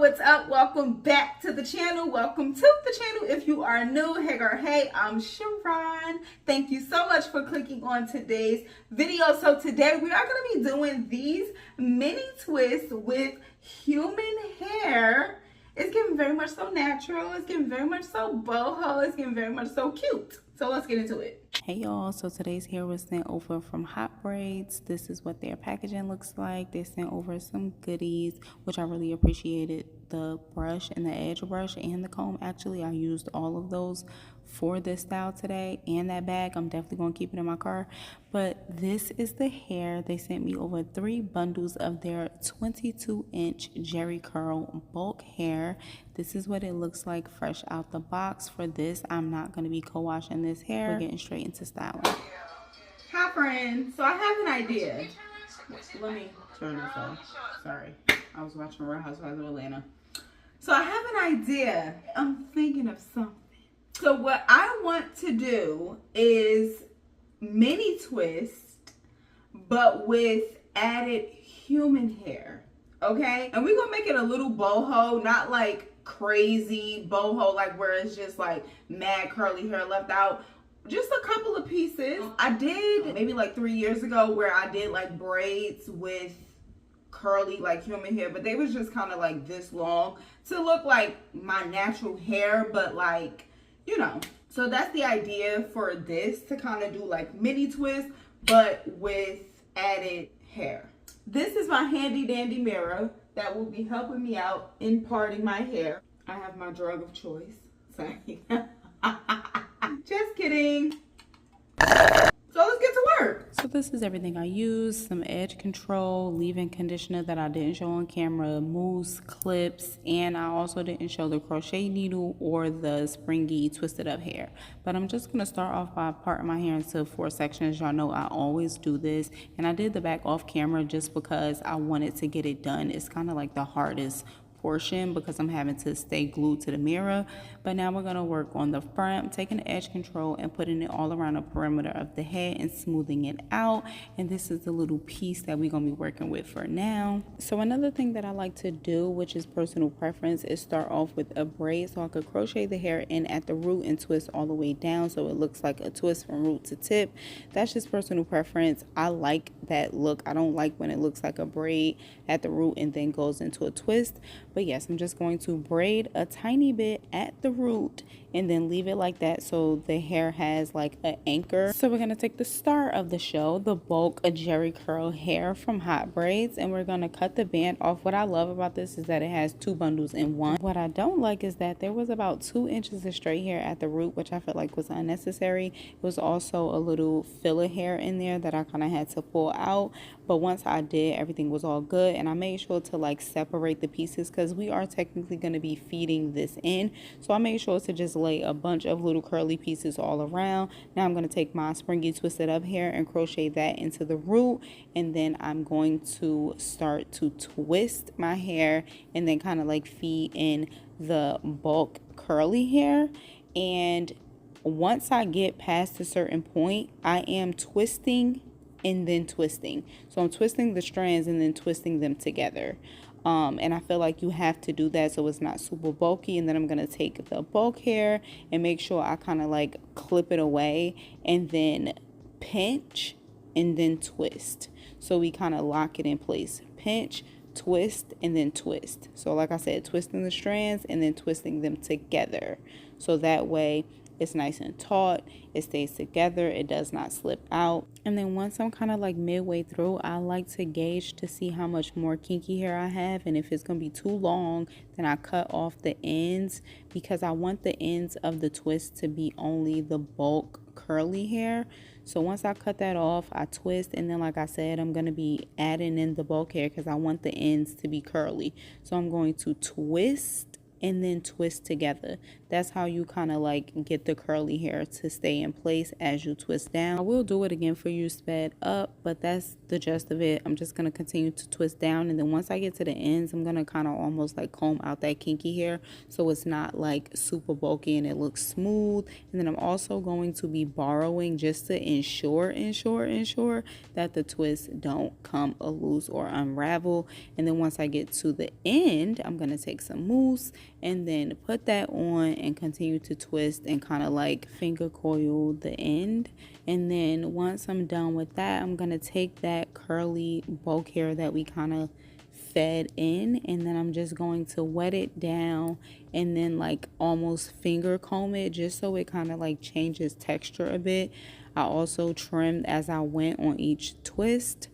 what's up? Welcome back to the channel. Welcome to the channel. If you are new, hey girl, hey, I'm Sharron. Thank you so much for clicking on today's video. So today we are going to be doing these mini twists with human hair. It's getting very much so natural. It's getting very much so boho. It's getting very much so cute. So let's get into it. Hey y'all, so today's hair was sent over from HOTBRAIDS. This is what their packaging looks like. They sent over some goodies, which I really appreciated. The brush and the edge brush and the comb. Actually, I used all of those for this style today, and that bag. I'm definitely going to keep it in my car. But this is the hair. They sent me over 3 bundles of their 22-inch Jerry curl bulk hair. This is what it looks like fresh out the box. For this, I'm not going to be co-washing this hair. We're getting straight into styling. Hi friends, so I have an idea. Let me turn this off. Sorry, I was watching Real Housewives of Atlanta. So I have an idea. I'm thinking of something. So what I want to do is mini twist, but with added human hair, okay? And we're gonna make it a little boho, not like crazy boho, like where it's just like mad curly hair left out. Just a couple of pieces. I did maybe like 3 years ago where I did like braids with curly like human hair, but they was just kind of like this long to look like my natural hair, but like, you know. So that's the idea for this, to kind of do like mini twist but with added hair. This is my handy dandy mirror that will be helping me out in parting my hair. I have my drug of choice. Sorry. Just kidding. So let's get to work. So this is everything I used: some edge control, leave-in conditioner that I didn't show on camera, mousse, clips, and I also didn't show the crochet needle or the springy twisted up hair. But I'm just going to start off by parting my hair into 4 sections. Y'all know I always do this, and I did the back off camera just because I wanted to get it done. It's kind of like the hardest portion because I'm having to stay glued to the mirror. But now we're going to work on the front. I'm taking the edge control and putting it all around the perimeter of the head and smoothing it out. And this is the little piece that we're going to be working with for now. So another thing that I like to do, which is personal preference, is start off with a braid so I could crochet the hair in at the root and twist all the way down so it looks like a twist from root to tip. That's just personal preference. I like that look. I don't like when it looks like a braid at the root and then goes into a twist. But yes, I'm just going to braid a tiny bit at the root and then leave it like that so the hair has like an anchor. So we're going to take the star of the show, the bulk of Jerry curl hair from HOTBRAIDS, and we're going to cut the band off. What I love about this is that it has 2 bundles in one. What I don't like is that there was about 2 inches of straight hair at the root, which I felt like was unnecessary. It was also a little filler hair in there that I kind of had to pull out. But once I did, everything was all good, and I made sure to like separate the pieces because we are technically going to be feeding this in. So I made sure to just lay a bunch of little curly pieces all around. Now I'm going to take my springy twisted up hair and crochet that into the root, and then I'm going to start to twist my hair and then kind of like feed in the bulk curly hair. And once I get past a certain point, I am twisting and then twisting. So I'm twisting the strands and then twisting them together. And I feel like you have to do that so it's not super bulky. And then I'm going to take the bulk hair and make sure I kind of like clip it away and then pinch and then twist. So we kind of lock it in place. Pinch, twist, and then twist. So like I said, twisting the strands and then twisting them together. So that way it's nice and taut, it stays together, it does not slip out. And then once I'm kind of like midway through, I like to gauge to see how much more kinky hair I have, and if it's going to be too long, then I cut off the ends because I want the ends of the twist to be only the bulk curly hair. So once I cut that off, I twist, and then like I said, I'm going to be adding in the bulk hair because I want the ends to be curly. So I'm going to twist and then twist together. That's how you kind of like get the curly hair to stay in place as you twist down. I will do it again for you sped up, but that's the gist of it. I'm just going to continue to twist down, and then once I get to the ends, I'm going to kind of almost like comb out that kinky hair so it's not like super bulky and it looks smooth. And then I'm also going to be borrowing just to ensure that the twists don't come loose or unravel. And then once I get to the end, I'm going to take some mousse and then put that on and continue to twist and kind of like finger coil the end. And then once I'm done with that, I'm going to take that curly bulk hair that we kind of fed in, and then I'm just going to wet it down and then like almost finger comb it just so it kind of like changes texture a bit. I also trimmed as I went on each twist.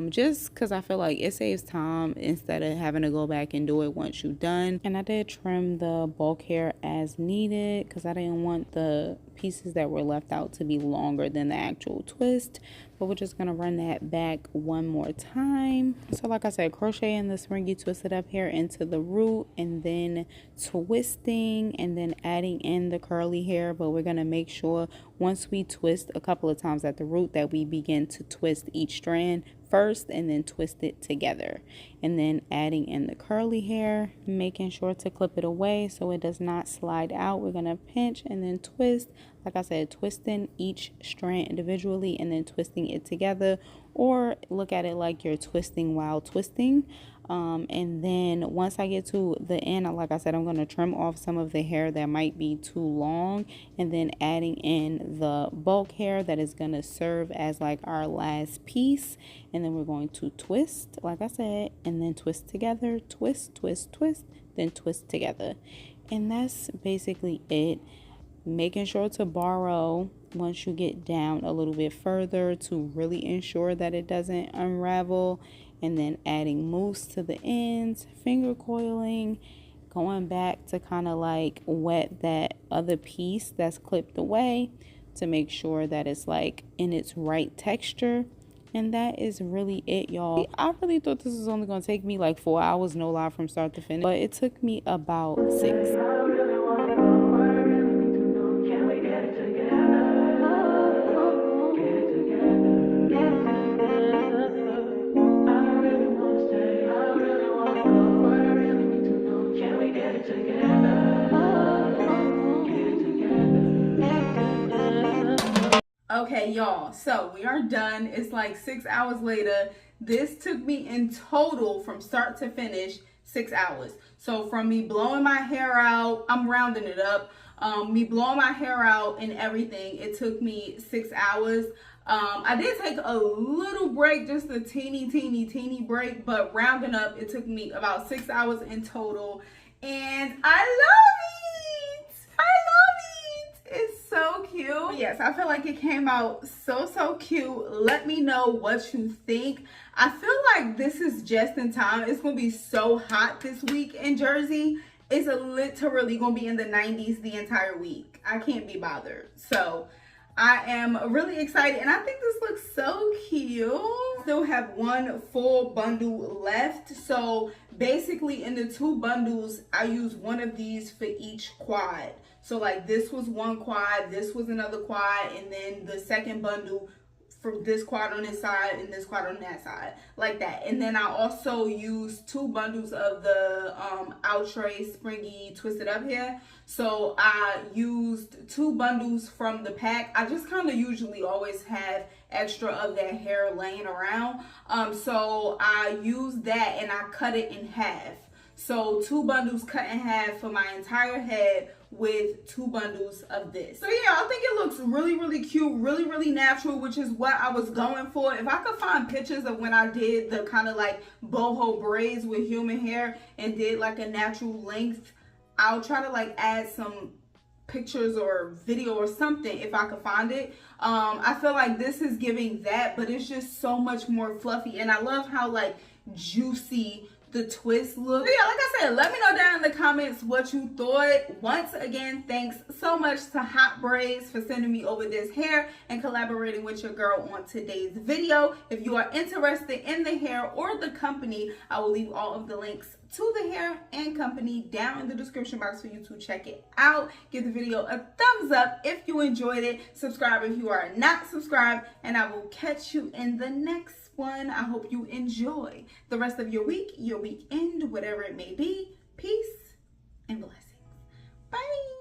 Just because I feel like it saves time instead of having to go back and do it once you're done. And I did trim the bulk hair as needed because I didn't want the pieces that were left out to be longer than the actual twist. But we're just going to run that back one more time. So like I said, crocheting the springy twisted up hair into the root and then twisting and then adding in the curly hair. But we're going to make sure once we twist a couple of times at the root that we begin to twist each strand first and then twist it together, and then adding in the curly hair, making sure to clip it away so it does not slide out. We're going to pinch and then twist. Like I said, twisting each strand individually and then twisting it together, or look at it like you're twisting while twisting. And then once I get to the end, like I said, I'm going to trim off some of the hair that might be too long, and then adding in the bulk hair that is going to serve as like our last piece. And then we're going to twist, like I said, and then twist together, twist, twist, twist, then twist together. And that's basically it. Making sure to borrow once you get down a little bit further to really ensure that it doesn't unravel, and then adding mousse to the ends, finger coiling, going back to kind of like wet that other piece that's clipped away to make sure that it's like in its right texture. And that is really it, y'all. I really thought this was only going to take me like 4 hours, no lie, from start to finish, but it took me about 6. Okay, y'all, so we are done. It's like 6 hours later. This took me in total from start to finish 6 hours. So from me blowing my hair out, I'm rounding it up, me blowing my hair out and everything, it took me 6 hours. I did take a little break, just a teeny break, but rounding up, it took me about 6 hours in total. And I love it! It's so cute. Yes, I feel like it came out so cute. Let me know what you think. I feel like this is just in time. It's gonna be so hot this week in Jersey. It's literally gonna be in the 90s the entire week. I can't be bothered. So I am really excited, and I think this looks so cute. Still have one full bundle left. So basically in the 2 bundles, I use one of these for each quad. So like this was one quad, this was another quad, and then the second bundle for this quad on this side and this quad on that side, like that. And then I also used 2 bundles of the outre springy twisted up hair. So I used 2 bundles from the pack. I just kind of usually always have extra of that hair laying around. So I used that and I cut it in half. So 2 bundles cut in half for my entire head with 2 bundles of this. So yeah, I think it looks really cute, really natural, which is what I was going for. If I could find pictures of when I did the kind of like boho braids with human hair and did like a natural length, I'll try to like add some pictures or video or something if I could find it. I feel like this is giving that, but it's just so much more fluffy, and I love how like juicy the twist look. So yeah, like I said, let me know down in the comments what you thought. Once again, thanks so much to HOTBRAIDS for sending me over this hair and collaborating with your girl on today's video. If you are interested in the hair or the company, I will leave all of the links to the hair and company down in the description box for you to check it out. Give the video a thumbs up if you enjoyed it. Subscribe if you are not subscribed, and I will catch you in the next one. I hope you enjoy the rest of your week, your weekend, whatever it may be.